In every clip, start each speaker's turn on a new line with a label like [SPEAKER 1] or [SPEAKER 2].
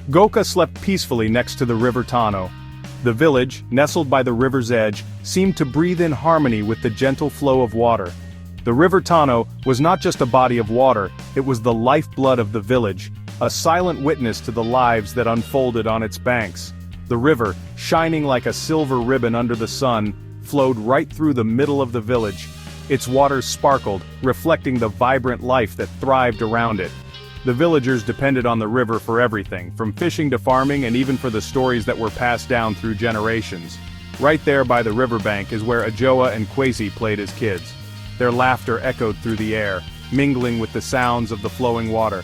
[SPEAKER 1] Goka slept peacefully next to the river Tano. The village, nestled by the river's edge, seemed to breathe in harmony with the gentle flow of water. The river Tano was not just a body of water, it was the lifeblood of the village, a silent witness to the lives that unfolded on its banks. The river, shining like a silver ribbon under the sun, flowed right through the middle of the village. Its waters sparkled, reflecting the vibrant life that thrived around it. The villagers depended on the river for everything, from fishing to farming and even for the stories that were passed down through generations. Right there by the riverbank is where Adjoa and Kwesi played as kids. Their laughter echoed through the air, mingling with the sounds of the flowing water.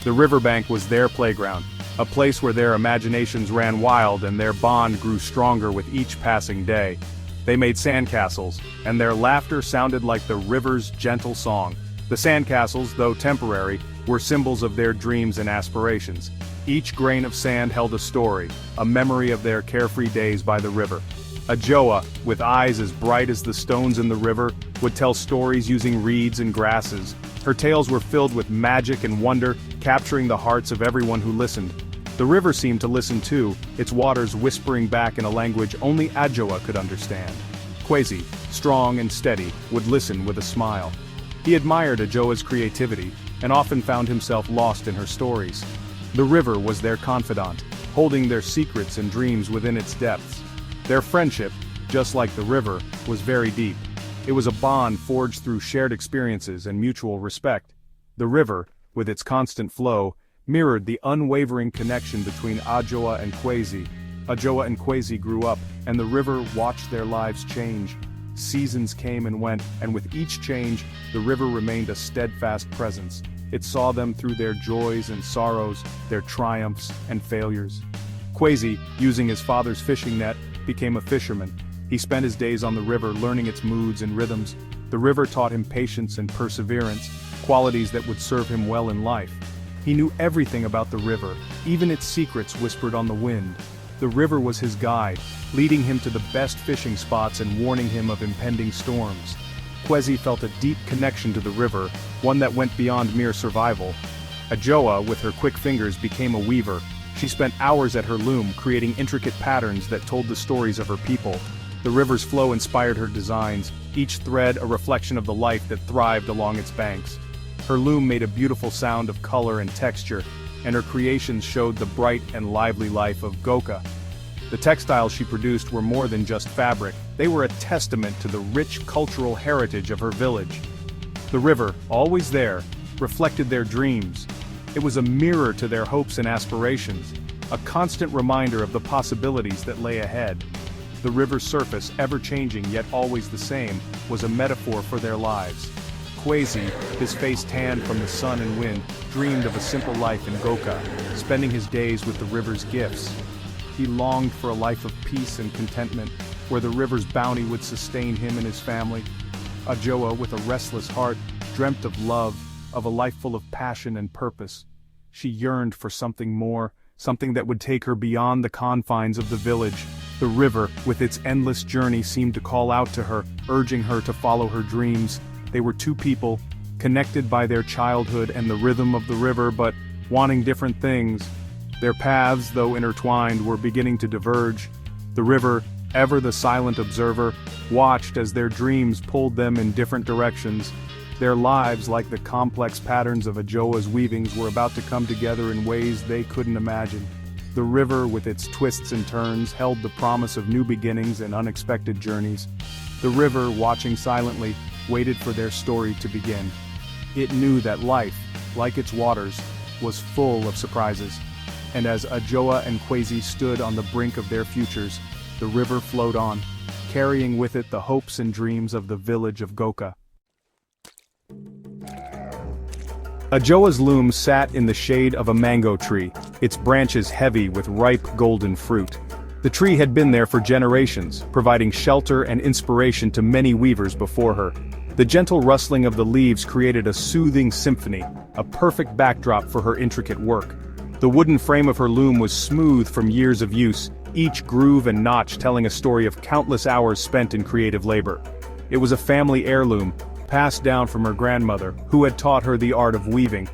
[SPEAKER 1] The riverbank was their playground, a place where their imaginations ran wild and their bond grew stronger with each passing day. They made sandcastles, and their laughter sounded like the river's gentle song. The sandcastles, though temporary, were symbols of their dreams and aspirations. Each grain of sand held a story, a memory of their carefree days by the river. Adjoa, with eyes as bright as the stones in the river, would tell stories using reeds and grasses. Her tales were filled with magic and wonder, capturing the hearts of everyone who listened. The river seemed to listen too, its waters whispering back in a language only Adjoa could understand. Kwesi, strong and steady, would listen with a smile. He admired Adjoa's creativity, and often found himself lost in her stories. The river was their confidant, holding their secrets and dreams within its depths. Their friendship, just like the river, was very deep. It was a bond forged through shared experiences and mutual respect. The river, with its constant flow, mirrored the unwavering connection between Adjoa and Kwesi. Adjoa and Kwesi grew up, and the river watched their lives change. Seasons came and went, and with each change, the river remained a steadfast presence. It saw them through their joys and sorrows, their triumphs and failures. Kwesi, using his father's fishing net, became a fisherman. He spent his days on the river learning its moods and rhythms. The river taught him patience and perseverance, qualities that would serve him well in life. He knew everything about the river, even its secrets whispered on the wind. The river was his guide, leading him to the best fishing spots and warning him of impending storms. Kwesi felt a deep connection to the river, one that went beyond mere survival. Adjoa, with her quick fingers, became a weaver. She spent hours at her loom, creating intricate patterns that told the stories of her people. The river's flow inspired her designs, each thread a reflection of the life that thrived along its banks. Her loom made a beautiful sound of color and texture, and her creations showed the bright and lively life of Goka. The textiles she produced were more than just fabric, they were a testament to the rich cultural heritage of her village. The river, always there, reflected their dreams. It was a mirror to their hopes and aspirations, a constant reminder of the possibilities that lay ahead. The river's surface, ever-changing yet always the same, was a metaphor for their lives. Kwesi, his face tanned from the sun and wind, dreamed of a simple life in Goka, spending his days with the river's gifts. He longed for a life of peace and contentment, where the river's bounty would sustain him and his family. Adjoa, with a restless heart, dreamt of love, of a life full of passion and purpose. She yearned for something more, something that would take her beyond the confines of the village. The river, with its endless journey, seemed to call out to her, urging her to follow her dreams. They were two people, connected by their childhood and the rhythm of the river, but wanting different things. Their paths, though intertwined, were beginning to diverge. The river, ever the silent observer, watched as their dreams pulled them in different directions. Their lives, like the complex patterns of Adjoa's weavings, were about to come together in ways they couldn't imagine. The river, with its twists and turns, held the promise of new beginnings and unexpected journeys. The river, watching silently, waited for their story to begin. It knew that life, like its waters, was full of surprises. And as Adjoa and Kwesi stood on the brink of their futures, the river flowed on, carrying with it the hopes and dreams of the village of Goka. Adjoa's loom sat in the shade of a mango tree, its branches heavy with ripe golden fruit. The tree had been there for generations, providing shelter and inspiration to many weavers before her. The gentle rustling of the leaves created a soothing symphony, a perfect backdrop for her intricate work. The wooden frame of her loom was smooth from years of use, each groove and notch telling a story of countless hours spent in creative labor. It was a family heirloom, passed down from her grandmother, who had taught her the art of weaving.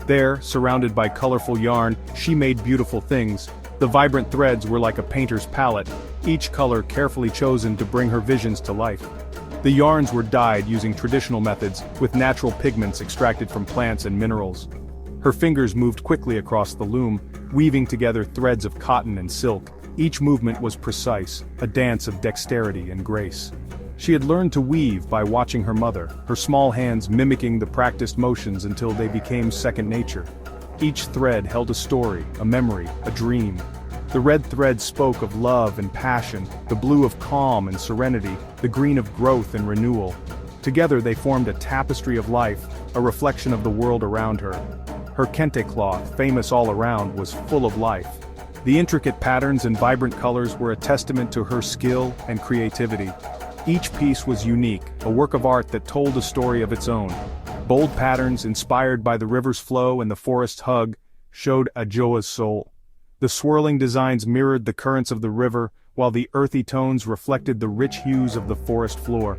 [SPEAKER 1] There, surrounded by colorful yarn, she made beautiful things. The vibrant threads were like a painter's palette, each color carefully chosen to bring her visions to life. The yarns were dyed using traditional methods, with natural pigments extracted from plants and minerals. Her fingers moved quickly across the loom, weaving together threads of cotton and silk. Each movement was precise, a dance of dexterity and grace. She had learned to weave by watching her mother, her small hands mimicking the practiced motions until they became second nature. Each thread held a story, a memory, a dream. The red thread spoke of love and passion, the blue of calm and serenity, the green of growth and renewal. Together they formed a tapestry of life, a reflection of the world around her. Her kente cloth, famous all around, was full of life. The intricate patterns and vibrant colors were a testament to her skill and creativity. Each piece was unique, a work of art that told a story of its own. Bold patterns, inspired by the river's flow and the forest's hug, showed Adjoa's soul. The swirling designs mirrored the currents of the river, while the earthy tones reflected the rich hues of the forest floor.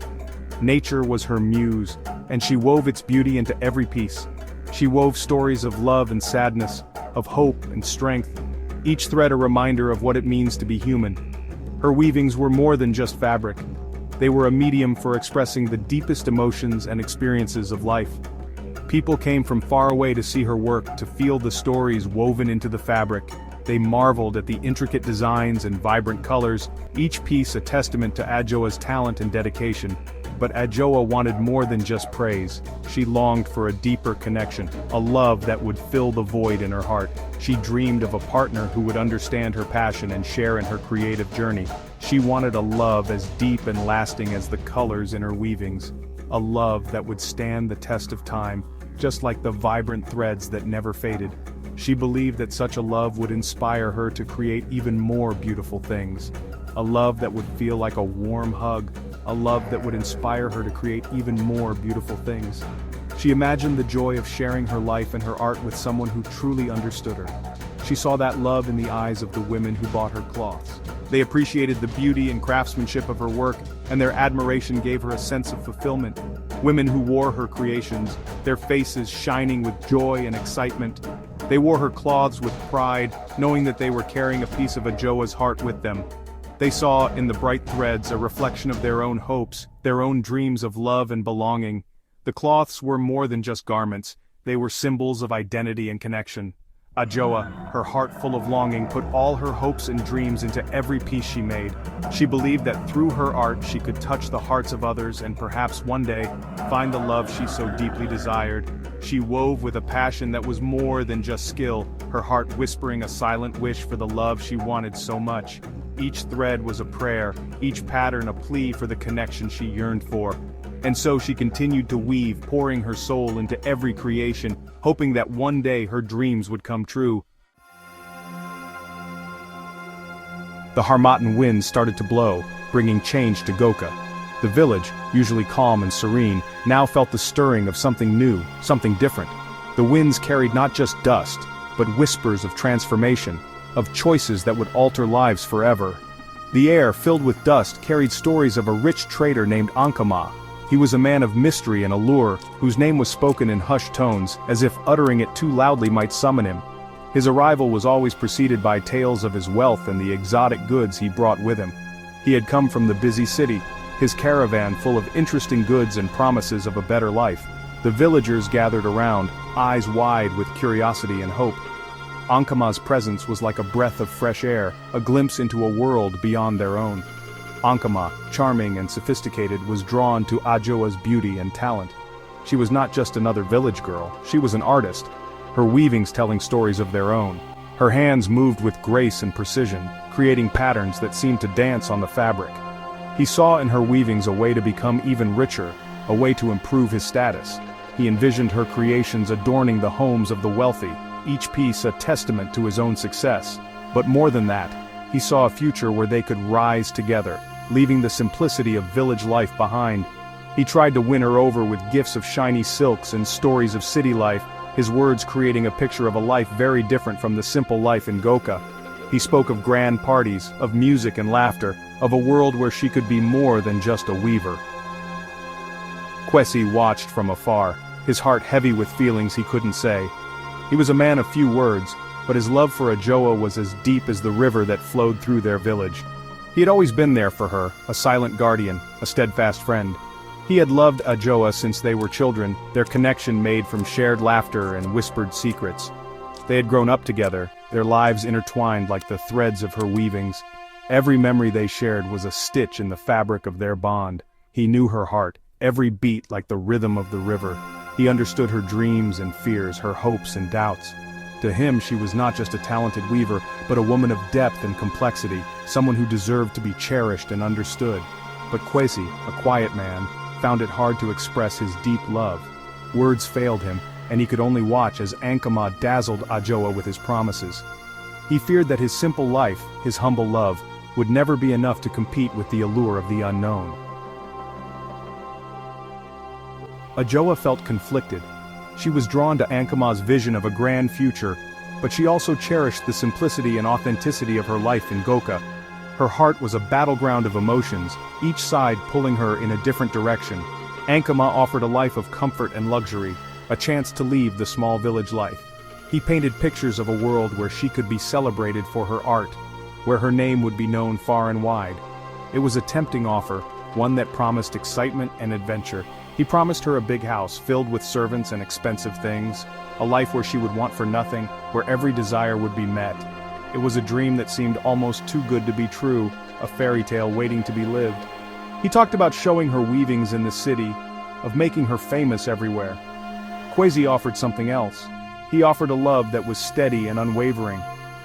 [SPEAKER 1] Nature was her muse, and she wove its beauty into every piece. She wove stories of love and sadness, of hope and strength, each thread a reminder of what it means to be human. Her weavings were more than just fabric. They were a medium for expressing the deepest emotions and experiences of life. People came from far away to see her work, to feel the stories woven into the fabric. They marveled at the intricate designs and vibrant colors, each piece a testament to Adjoa's talent and dedication. But Adjoa wanted more than just praise. She longed for a deeper connection, a love that would fill the void in her heart. She dreamed of a partner who would understand her passion and share in her creative journey. She wanted a love as deep and lasting as the colors in her weavings. A love that would stand the test of time, just like the vibrant threads that never faded. She believed that such a love would inspire her to create even more beautiful things. A love that would feel like a warm hug, a love that would inspire her to create even more beautiful things. She imagined the joy of sharing her life and her art with someone who truly understood her. She saw that love in the eyes of the women who bought her cloths. They appreciated the beauty and craftsmanship of her work, and their admiration gave her a sense of fulfillment. Women who wore her creations, their faces shining with joy and excitement. They wore her cloths with pride, knowing that they were carrying a piece of Adjoa's heart with them. They saw in the bright threads a reflection of their own hopes, their own dreams of love and belonging. The cloths were more than just garments, they were symbols of identity and connection. Adjoa, her heart full of longing, put all her hopes and dreams into every piece she made. She believed that through her art she could touch the hearts of others and perhaps one day find the love she so deeply desired. She wove with a passion that was more than just skill, her heart whispering a silent wish for the love she wanted so much. Each thread was a prayer, each pattern a plea for the connection she yearned for. And so she continued to weave, pouring her soul into every creation, hoping that one day her dreams would come true. The Harmattan winds started to blow, bringing change to Goka. The village, usually calm and serene, now felt the stirring of something new, something different. The winds carried not just dust, but whispers of transformation, of choices that would alter lives forever. The air, filled with dust, carried stories of a rich trader named Ankamah. He was a man of mystery and allure, whose name was spoken in hushed tones, as if uttering it too loudly might summon him. His arrival was always preceded by tales of his wealth and the exotic goods he brought with him. He had come from the busy city, his caravan full of interesting goods and promises of a better life. The villagers gathered around, eyes wide with curiosity and hope. Ankamah's presence was like a breath of fresh air, a glimpse into a world beyond their own. Ankamah, charming and sophisticated, was drawn to Adjoa's beauty and talent. She was not just another village girl, she was an artist, her weavings telling stories of their own. Her hands moved with grace and precision, creating patterns that seemed to dance on the fabric. He saw in her weavings a way to become even richer, a way to improve his status. He envisioned her creations adorning the homes of the wealthy, each piece a testament to his own success. But more than that, he saw a future where they could rise together, leaving the simplicity of village life behind. He tried to win her over with gifts of shiny silks and stories of city life, his words creating a picture of a life very different from the simple life in Goka. He spoke of grand parties, of music and laughter, of a world where she could be more than just a weaver. Kwesi watched from afar, his heart heavy with feelings he couldn't say. He was a man of few words, but his love for Adjoa was as deep as the river that flowed through their village. He had always been there for her, a silent guardian, a steadfast friend. He had loved Adjoa since they were children, their connection made from shared laughter and whispered secrets. They had grown up together, their lives intertwined like the threads of her weavings. Every memory they shared was a stitch in the fabric of their bond. He knew her heart, every beat like the rhythm of the river. He understood her dreams and fears, her hopes and doubts. To him, she was not just a talented weaver, but a woman of depth and complexity, someone who deserved to be cherished and understood. But Kwesi, a quiet man, found it hard to express his deep love. Words failed him, and he could only watch as Ankamah dazzled Adjoa with his promises. He feared that his simple life, his humble love, would never be enough to compete with the allure of the unknown. Adjoa felt conflicted. She was drawn to Ankamah's vision of a grand future, but she also cherished the simplicity and authenticity of her life in Goka. Her heart was a battleground of emotions, each side pulling her in a different direction. Ankamah offered a life of comfort and luxury, a chance to leave the small village life. He painted pictures of a world where she could be celebrated for her art, where her name would be known far and wide. It was a tempting offer, one that promised excitement and adventure. He promised her a big house filled with servants and expensive things, a life where she would want for nothing, where every desire would be met. It was a dream that seemed almost too good to be true, a fairy tale waiting to be lived. He talked about showing her weavings in the city, of making her famous everywhere. Kwesi offered something else. He offered a love that was steady and unwavering,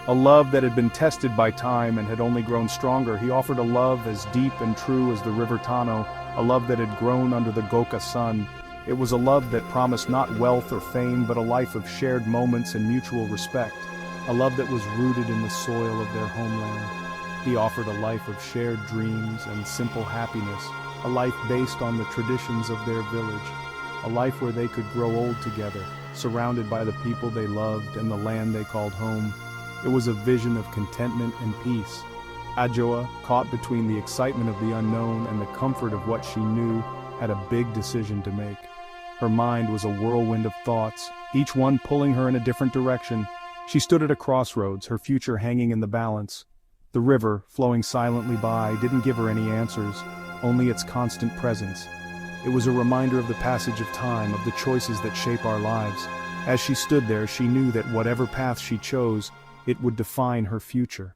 [SPEAKER 1] a love that had been tested by time and had only grown stronger. He offered a love as deep and true as the river Tano, a love that had grown under the Goka sun. It was a love that promised not wealth or fame, but a life of shared moments and mutual respect, a love that was rooted in the soil of their homeland. He offered a life of shared dreams and simple happiness, a life based on the traditions of their village, a life where they could grow old together, surrounded by the people they loved and the land they called home. It was a vision of contentment and peace. Adjoa, caught between the excitement of the unknown and the comfort of what she knew, had a big decision to make. Her mind was a whirlwind of thoughts, each one pulling her in a different direction. She stood at a crossroads, her future hanging in the balance. The river, flowing silently by, didn't give her any answers, only its constant presence. It was a reminder of the passage of time, of the choices that shape our lives. As she stood there, she knew that whatever path she chose, it would define her future.